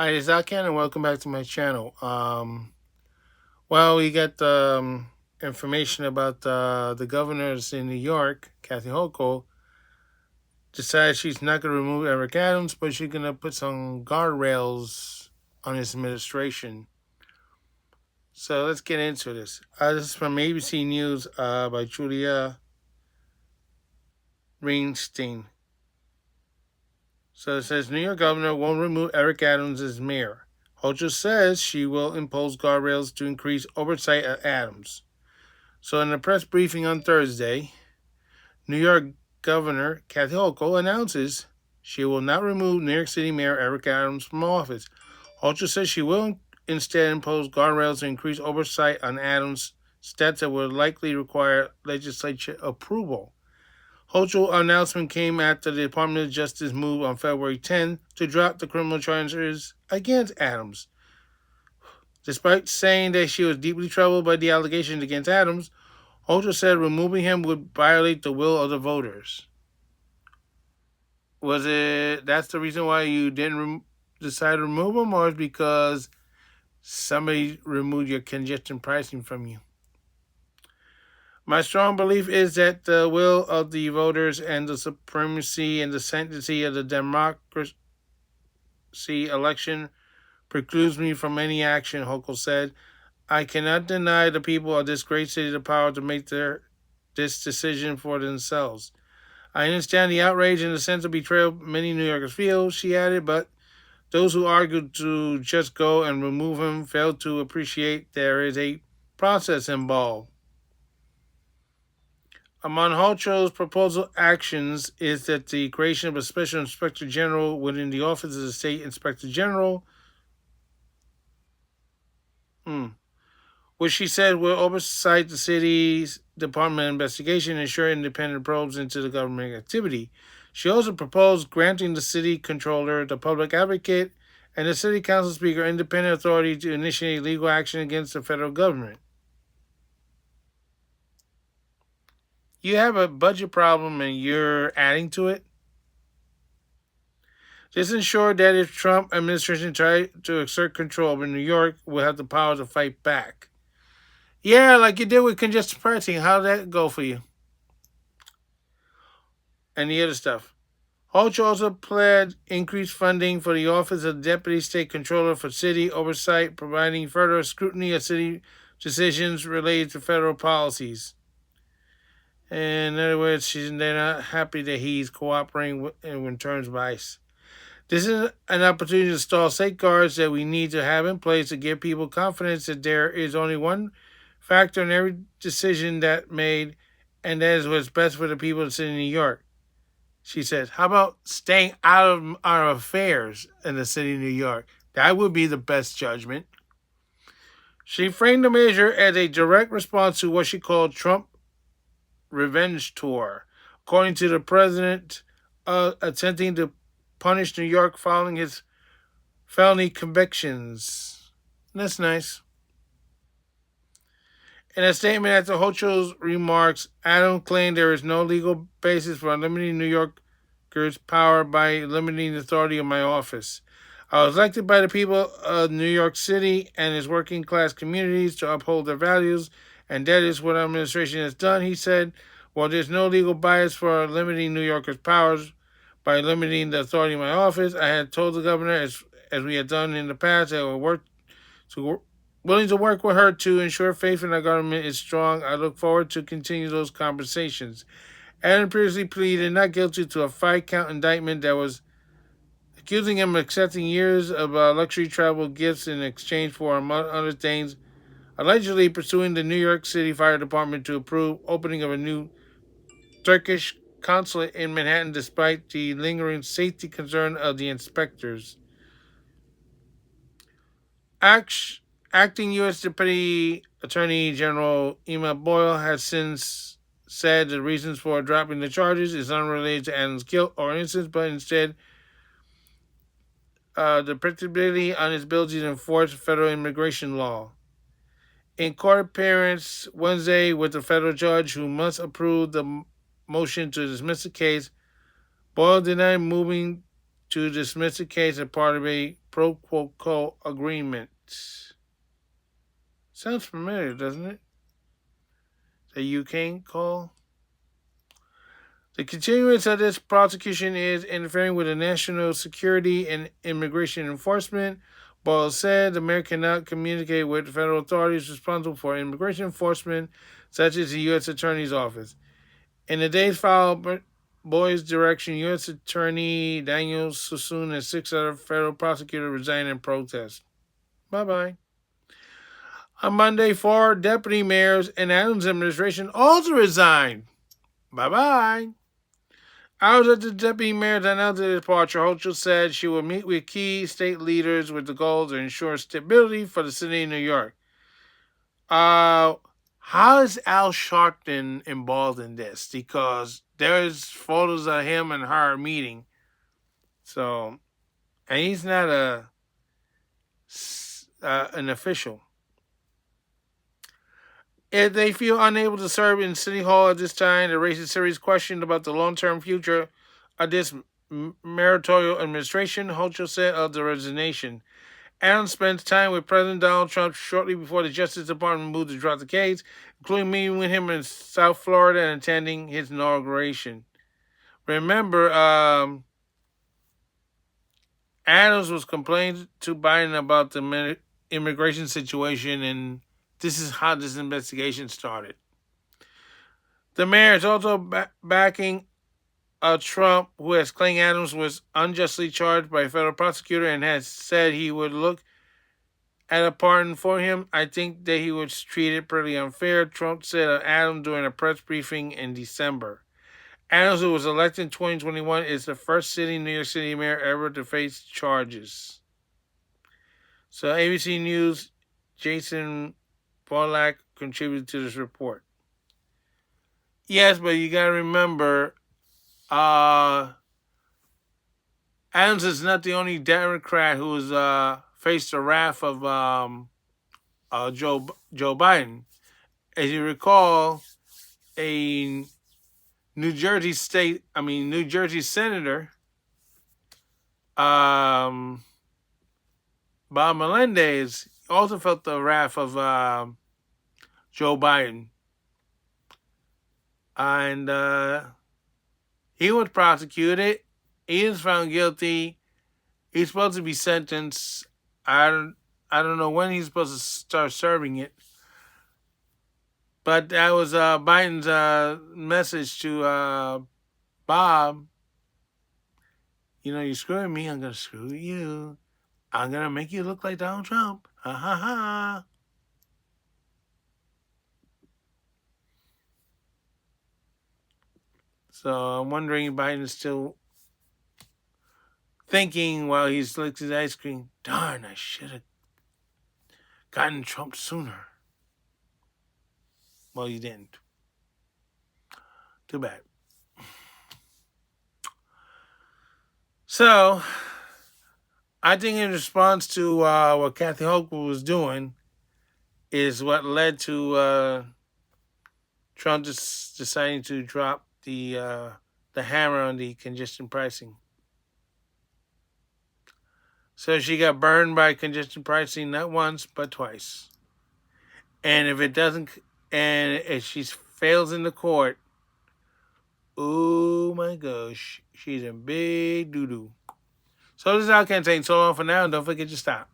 Hi, this is Alkan, and welcome back to my channel. Well, we got information about the governors in New York. Kathy Hochul decided she's not going to remove Eric Adams, but she's going to put some guardrails on his administration. So let's get into this. This is from ABC News by Julia Reinstein. So it says New York governor won't remove Eric Adams as mayor. Hochul says she will impose guardrails to increase oversight at Adams. So in a press briefing on Thursday, New York Governor Kathy Hochul announces she will not remove New York City Mayor Eric Adams from office. Hochul says she will instead impose guardrails to increase oversight on Adams' steps that would likely require legislature approval. Hochul's announcement came after the Department of Justice moved on February 10 to drop the criminal charges against Adams. Despite saying that she was deeply troubled by the allegations against Adams, Hochul said removing him would violate the will of the voters. Was it that's the reason why you didn't decide to remove him, or is because somebody removed your congestion pricing from you? My strong belief is that the will of the voters and the supremacy and the sanctity of the democracy election precludes me from any action, Hochul said. I cannot deny the people of this great city the power to make this decision for themselves. I understand the outrage and the sense of betrayal many New Yorkers feel, she added, but those who argued to just go and remove him failed to appreciate there is a process involved. Among Hochul's proposal actions is that the creation of a special inspector general within the office of the state inspector general, which she said will oversight the city's Department of Investigation and ensure independent probes into the government activity. She also proposed granting the city controller, the public advocate, and the city council speaker independent authority to initiate legal action against the federal government. You have a budget problem and you're adding to it? This ensured that if Trump administration tried to exert control over New York, we'll have the power to fight back. Yeah, like you did with congestion pricing. How'd that go for you? And the other stuff. Hochul also pledged increased funding for the Office of Deputy State Controller for City Oversight, providing further scrutiny of city decisions related to federal policies. In other words, they're not happy that he's cooperating in terms of ICE. This is an opportunity to install safeguards that we need to have in place to give people confidence that there is only one factor in every decision that made, and that is what's best for the people of the city of New York. She said, how about staying out of our affairs in the city of New York? That would be the best judgment. She framed the measure as a direct response to what she called Trump revenge tour, according to the president attempting to punish New York following his felony convictions. That's nice. In a statement after Hochul's remarks, Adams claimed there is no legal basis for limiting New Yorkers' power by limiting the authority of my office. I was elected by the people of New York City and its working class communities to uphold their values, and that is what our administration has done, he said. While there's no legal bias for limiting New Yorkers' powers by limiting the authority of my office, I had told the governor, as we had done in the past, that we're willing to work with her to ensure faith in our government is strong. I look forward to continue those conversations. Adams previously pleaded not guilty to a 5-count indictment that was accusing him of accepting years of luxury travel gifts in exchange for, among other things, allegedly pursuing the New York City Fire Department to approve opening of a new Turkish consulate in Manhattan despite the lingering safety concern of the inspectors. Acting U.S. Deputy Attorney General Emma Boyle has since said the reasons for dropping the charges is unrelated to Adams' guilt or innocence, but instead the predictability on his ability to enforce federal immigration law. In court appearance Wednesday with the federal judge who must approve the motion to dismiss the case, Boyle denied moving to dismiss the case as part of a pro quo agreement. Sounds familiar, doesn't it? The UK call. The continuance of this prosecution is interfering with the national security and immigration enforcement. Boyle said the mayor cannot communicate with federal authorities responsible for immigration enforcement, such as the U.S. Attorney's Office. In the days following Boyle's direction, U.S. Attorney Daniel Sassoon and 6 other federal prosecutors resigned in protest. Bye-bye. On Monday, 4 deputy mayors in Adams' administration also resigned. Bye-bye. Hours after the deputy mayor announced their departure, Hochul said she will meet with key state leaders with the goal to ensure stability for the city of New York. How is Al Sharpton involved in this? Because there's photos of him and her meeting. So, and he's not an official. If they feel unable to serve in City Hall at this time, they raise a serious question about the long-term future of this mayoral administration, Hochul said of the resignation. Adams spent time with President Donald Trump shortly before the Justice Department moved to drop the case, including meeting with him in South Florida and attending his inauguration. Remember, Adams was complaining to Biden about the immigration situation, and this is how this investigation started. The mayor is also backing Trump, who has claimed Adams was unjustly charged by a federal prosecutor and has said he would look at a pardon for him. I think that he was treated pretty unfair, Trump said of Adams during a press briefing in December. Adams, who was elected in 2021, is the first sitting New York City mayor ever to face charges. So ABC News, Jason Polak contributed to this report. Yes, but you got to remember, Adams is not the only Democrat who has faced the wrath of Joe Biden. As you recall, a New Jersey senator, Bob Melendez, also felt the wrath of Joe Biden. And he was prosecuted. He is found guilty. He's supposed to be sentenced. I don't know when he's supposed to start serving it. But that was Biden's message to Bob. You know, you're screwing me, I'm going to screw you. I'm going to make you look like Donald Trump. Ha ha ha. So I'm wondering if Biden is still thinking while he licks his ice cream, darn, I should have gotten Trump sooner. Well, you didn't. Too bad. So, I think in response to what Kathy Hochul was doing is what led to Trump deciding to drop the hammer on the congestion pricing. So she got burned by congestion pricing not once but twice. And if it doesn't, and if she fails in the court, oh my gosh, she's in big doo-doo. So this is Al Kane saying so long for now, and don't forget to stop.